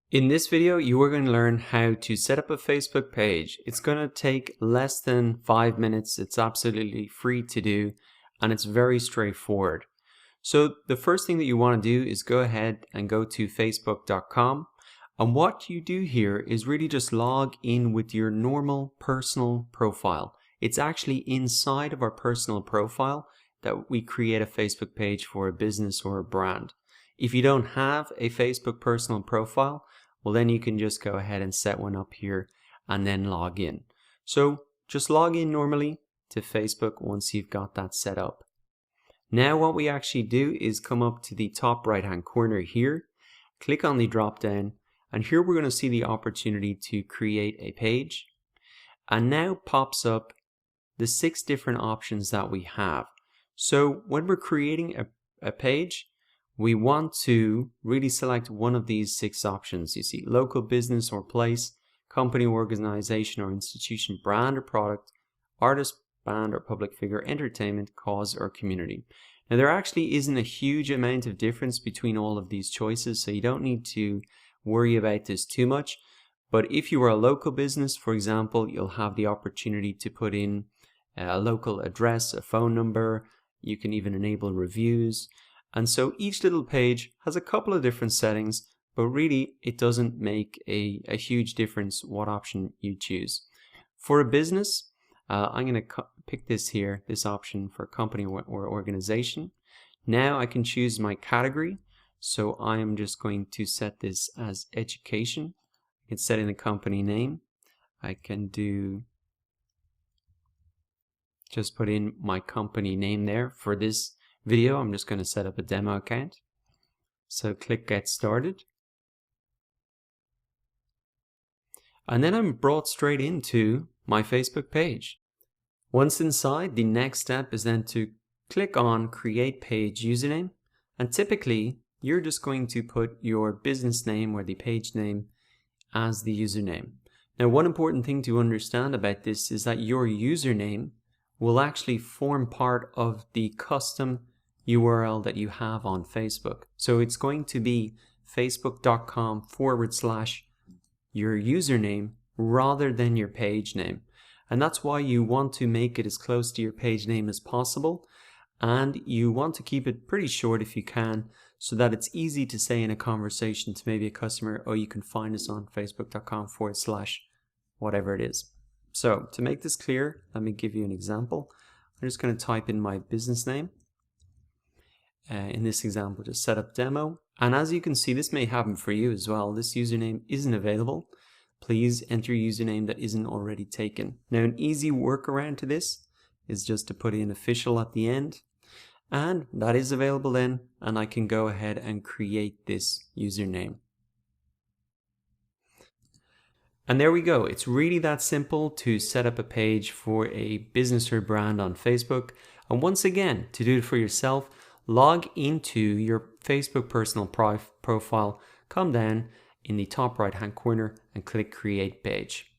In this video, you are going to learn how to set up a Facebook page. It's going to take less than 5 minutes. It's absolutely free to do, and it's very straightforward. So the first thing that you want to do is go ahead and go to facebook.com. And what you do here is really just log in with your normal personal profile. It's actually inside of our personal profile that we create a Facebook page for a business or a brand. If you don't have a Facebook personal profile, well, then you can just go ahead and set one up here and then log in. So just log in normally to Facebook once you've got that set up. Now what we actually do is come up to the top right hand corner here, click on the drop down, and here we're going to see the opportunity to create a page. And now pops up the 6 different options that we have. So when we're creating a page, we want to really select one of these 6 options. You see local business or place, company, organization or institution, brand or product, artist, band or public figure, entertainment, cause or community. Now there actually isn't a huge amount of difference between all of these choices, so you don't need to worry about this too much. But if you are a local business, for example, you'll have the opportunity to put in a local address, a phone number. You can even enable reviews. And so each little page has a couple of different settings, but really it doesn't make a huge difference what option you choose. For a business, I'm going to pick this here, this option for company or organization. Now I can choose my category. So I am just going to set this as education. I can set in the company name. I can just put in my company name there. For this video, I'm just going to set up a demo account. So click Get Started. And then I'm brought straight into my Facebook page. Once inside, the next step is then to click on Create Page Username. And typically, you're just going to put your business name or the page name as the username. Now, one important thing to understand about this is that your username will actually form part of the custom URL that you have on Facebook. So it's going to be facebook.com/ your username rather than your page name. And that's why you want to make it as close to your page name as possible. And you want to keep it pretty short if you can, so that it's easy to say in a conversation to maybe a customer, oh, you can find us on facebook.com/ whatever it is. So to make this clear, let me give you an example. I'm just going to type in my business name. In this example, just set up demo. And as you can see, this may happen for you as well. This username isn't available. Please enter a username that isn't already taken. Now, an easy workaround to this is just to put in official at the end. And that is available then, and I can go ahead and create this username. And there we go. It's really that simple to set up a page for a business or brand on Facebook. And once again, to do it for yourself, log into your Facebook personal profile, come down in the top right hand corner and click Create Page.